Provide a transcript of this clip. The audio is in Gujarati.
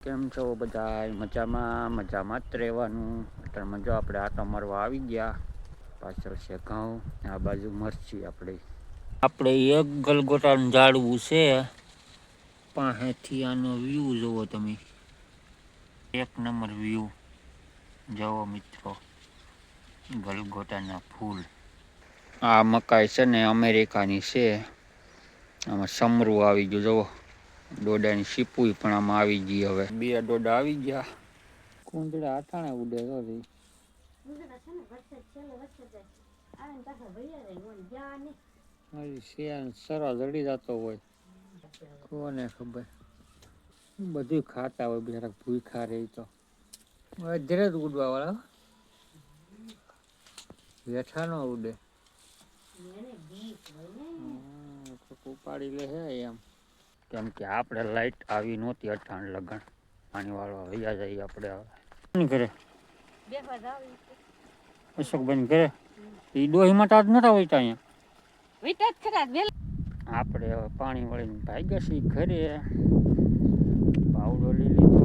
કેમ છો બધા? મજામાં જ રહેવાનું. અત્યારમાં જો આપણે આટો મારવા આવી ગયા. પાછળ છે ઘઉં, આ બાજુ મરચી. આપણે એક ગલગોટાનું ઝાડવું છે, પાસેથી આનો વ્યૂ જુઓ તમે. એક નંબર વ્યૂ જુઓ મિત્રો, ગલગોટાના ફૂલ. આ મકાઈ છે ને અમેરિકાની છે. આમાં સમરું આવી ગયું જુઓ. ડોડાની સીપુઈ પણ આમાં આવી ગઈ. હવે બે ડોડા આવી ગયા. કુંદડા આઠાણે ઉડે તો સરસ જડી જતો હોય, કોને ખબર. બધું ખાતા હોય બિચારા, ભૂખા રહે તો ધીરે જ ઉડવા વાળા, વેઠા નો ઉડે. ઉપાડી લે હે એમ. કેમ કે આપણે લાઈટ આવી નહોતી અટાણ લગન. પાણી વાળવા વૈયા જઈએ આપણે. હવે કરે અશોકભાઈ કરે એ ડોહીમાં તો નતા હોય અહીંયા. આપણે હવે પાણી વળીને ભાગ્યા છીએ ઘરે. પાવડો લઈ લીધો.